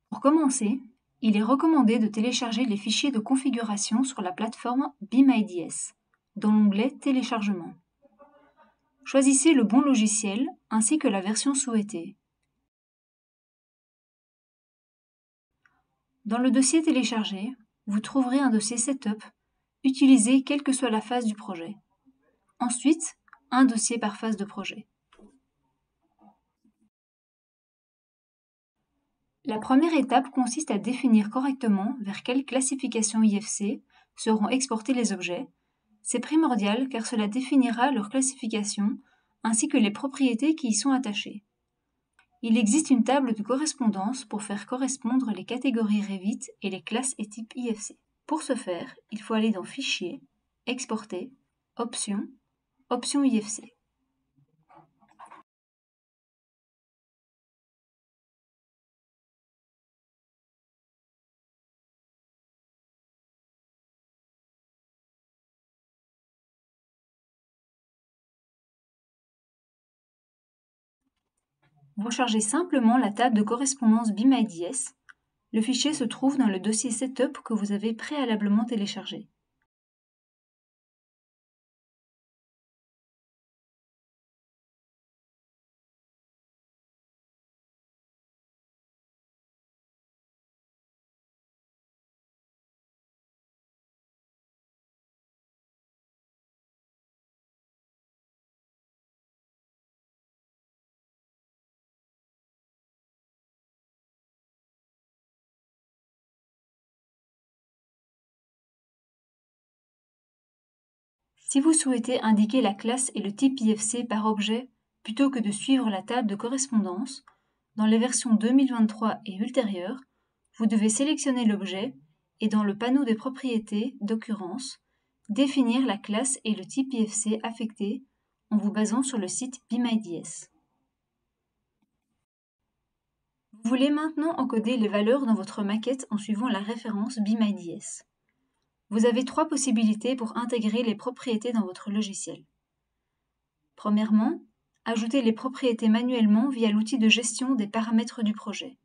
Pour commencer, il est recommandé de télécharger les fichiers de configuration sur la plateforme BeamIDS, dans l'onglet Téléchargement. Choisissez le bon logiciel ainsi que la version souhaitée. Dans le dossier téléchargé, vous trouverez un dossier Setup, utilisé quelle que soit la phase du projet. Ensuite, un dossier par phase de projet. La première étape consiste à définir correctement vers quelle classification IFC seront exportés les objets. C'est primordial car cela définira leur classification ainsi que les propriétés qui y sont attachées. Il existe une table de correspondance pour faire correspondre les catégories Revit et les classes et types IFC. Pour ce faire, il faut aller dans Fichier, Exporter, Options, Options IFC. Vous chargez simplement la table de correspondance BeamIDS. Le fichier se trouve dans le dossier Setup que vous avez préalablement téléchargé. Si vous souhaitez indiquer la classe et le type IFC par objet plutôt que de suivre la table de correspondance, dans les versions 2023 et ultérieures, vous devez sélectionner l'objet et dans le panneau des propriétés d'occurrence, définir la classe et le type IFC affecté en vous basant sur le site BeamIDS. Vous voulez maintenant encoder les valeurs dans votre maquette en suivant la référence BeamIDS. Vous avez trois possibilités pour intégrer les propriétés dans votre logiciel. Premièrement, ajoutez les propriétés manuellement via l'outil de gestion des paramètres du projet.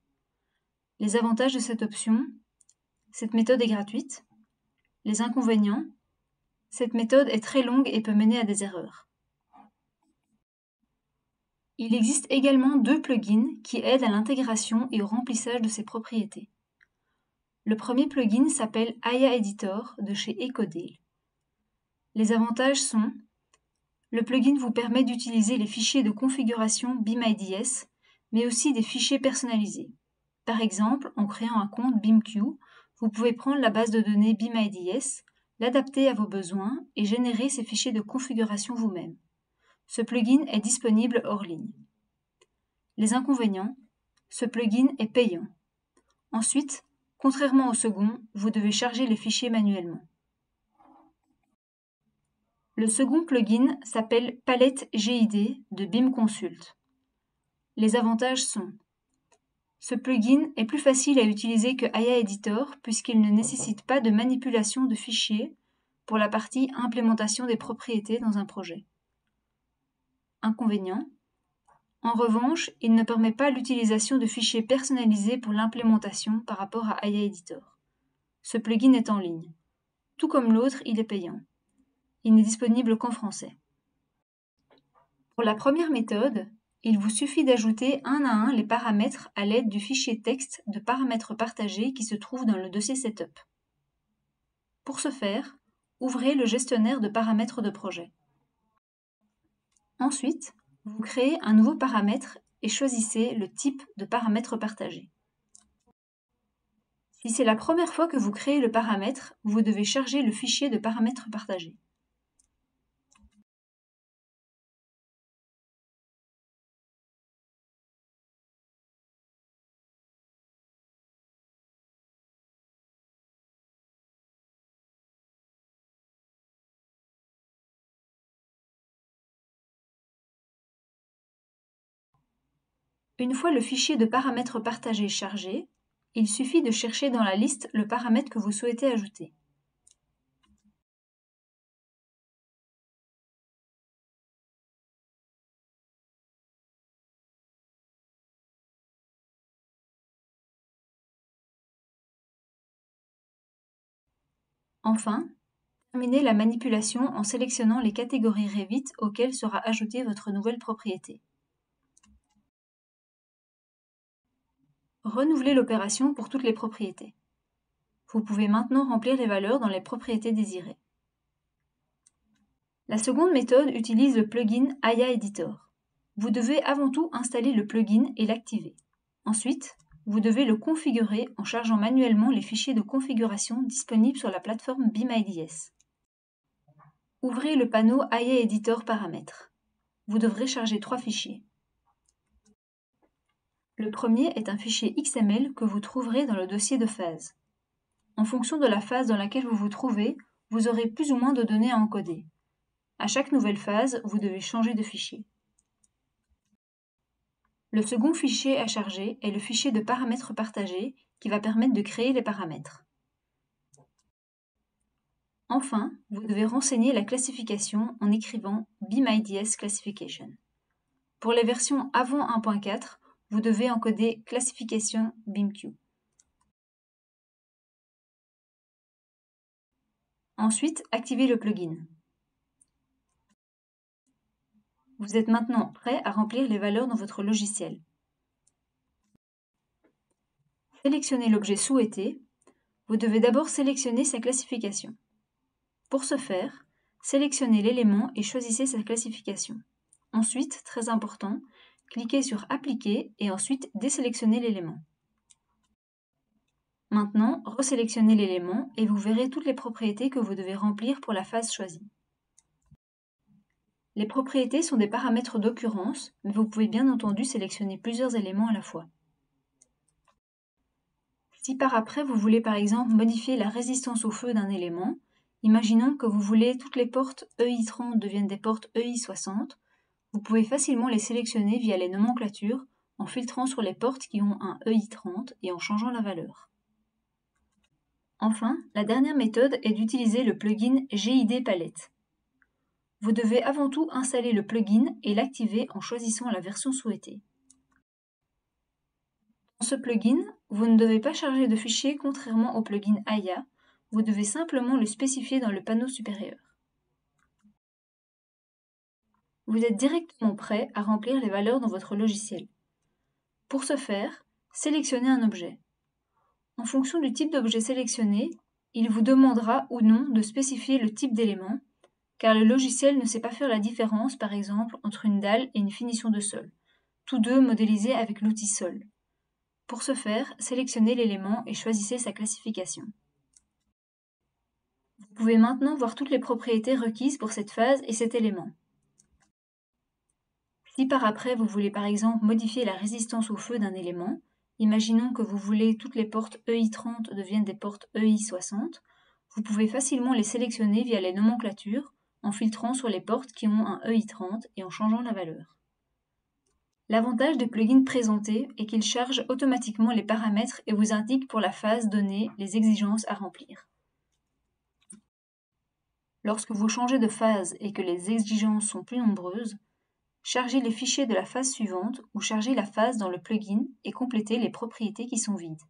Les avantages de cette option: cette méthode est gratuite. Les inconvénients: cette méthode est très longue et peut mener à des erreurs. Il existe également deux plugins qui aident à l'intégration et au remplissage de ces propriétés. Le premier plugin s'appelle Aya Editor de chez Ecodale. Les avantages sont: le plugin vous permet d'utiliser les fichiers de configuration BeamIDS, mais aussi des fichiers personnalisés. Par exemple, en créant un compte BeamQ, vous pouvez prendre la base de données BeamIDS, l'adapter à vos besoins et générer ces fichiers de configuration vous-même. Ce plugin est disponible hors ligne. Les inconvénients: ce plugin est payant. Ensuite, contrairement au second, vous devez charger les fichiers manuellement. Le second plugin s'appelle Palette GID de BeamConsult. Les avantages sont: ce plugin est plus facile à utiliser que Aya Editor puisqu'il ne nécessite pas de manipulation de fichiers pour la partie implémentation des propriétés dans un projet. Inconvénient: en revanche, il ne permet pas l'utilisation de fichiers personnalisés pour l'implémentation par rapport à Aya Editor. Ce plugin est en ligne. Tout comme l'autre, il est payant. Il n'est disponible qu'en français. Pour la première méthode, il vous suffit d'ajouter un à un les paramètres à l'aide du fichier texte de paramètres partagés qui se trouve dans le dossier Setup. Pour ce faire, ouvrez le gestionnaire de paramètres de projet. Ensuite, vous créez un nouveau paramètre et choisissez le type de paramètre partagé. Si c'est la première fois que vous créez le paramètre, vous devez charger le fichier de paramètres partagés. Une fois le fichier de paramètres partagés chargé, il suffit de chercher dans la liste le paramètre que vous souhaitez ajouter. Enfin, terminez la manipulation en sélectionnant les catégories Revit auxquelles sera ajoutée votre nouvelle propriété. Renouvelez l'opération pour toutes les propriétés. Vous pouvez maintenant remplir les valeurs dans les propriétés désirées. La seconde méthode utilise le plugin Aya Editor. Vous devez avant tout installer le plugin et l'activer. Ensuite, vous devez le configurer en chargeant manuellement les fichiers de configuration disponibles sur la plateforme Be My DS. Ouvrez le panneau Aya Editor Paramètres. Vous devrez charger 3 fichiers. Le premier est un fichier XML que vous trouverez dans le dossier de phase. En fonction de la phase dans laquelle vous vous trouvez, vous aurez plus ou moins de données à encoder. À chaque nouvelle phase, vous devez changer de fichier. Le second fichier à charger est le fichier de paramètres partagés qui va permettre de créer les paramètres. Enfin, vous devez renseigner la classification en écrivant Be My DS Classification. Pour les versions avant 1.4, vous devez encoder Classification BIMQ. Ensuite, activez le plugin. Vous êtes maintenant prêt à remplir les valeurs dans votre logiciel. Sélectionnez l'objet souhaité. Vous devez d'abord sélectionner sa classification. Pour ce faire, sélectionnez l'élément et choisissez sa classification. Ensuite, très important, cliquez sur Appliquer et ensuite désélectionnez l'élément. Maintenant, resélectionnez l'élément et vous verrez toutes les propriétés que vous devez remplir pour la phase choisie. Les propriétés sont des paramètres d'occurrence, mais vous pouvez bien entendu sélectionner plusieurs éléments à la fois. Si par après vous voulez par exemple modifier la résistance au feu d'un élément, imaginons que vous voulez toutes les portes EI30 deviennent des portes EI60, vous pouvez facilement les sélectionner via les nomenclatures en filtrant sur les portes qui ont un EI30 et en changeant la valeur. Enfin, la dernière méthode est d'utiliser le plugin GID Palette. Vous devez avant tout installer le plugin et l'activer en choisissant la version souhaitée. Dans ce plugin, vous ne devez pas charger de fichiers contrairement au plugin Aya, vous devez simplement le spécifier dans le panneau supérieur. Vous êtes directement prêt à remplir les valeurs dans votre logiciel. Pour ce faire, sélectionnez un objet. En fonction du type d'objet sélectionné, il vous demandera ou non de spécifier le type d'élément, car le logiciel ne sait pas faire la différence, par exemple, entre une dalle et une finition de sol, tous deux modélisés avec l'outil Sol. Pour ce faire, sélectionnez l'élément et choisissez sa classification. Vous pouvez maintenant voir toutes les propriétés requises pour cette phase et cet élément. Si par après vous voulez par exemple modifier la résistance au feu d'un élément, imaginons que vous voulez toutes les portes EI30 deviennent des portes EI60, vous pouvez facilement les sélectionner via les nomenclatures en filtrant sur les portes qui ont un EI30 et en changeant la valeur. L'avantage des plugins présentés est qu'ils chargent automatiquement les paramètres et vous indiquent pour la phase donnée les exigences à remplir. Lorsque vous changez de phase et que les exigences sont plus nombreuses, chargez les fichiers de la phase suivante ou chargez la phase dans le plugin et complétez les propriétés qui sont vides.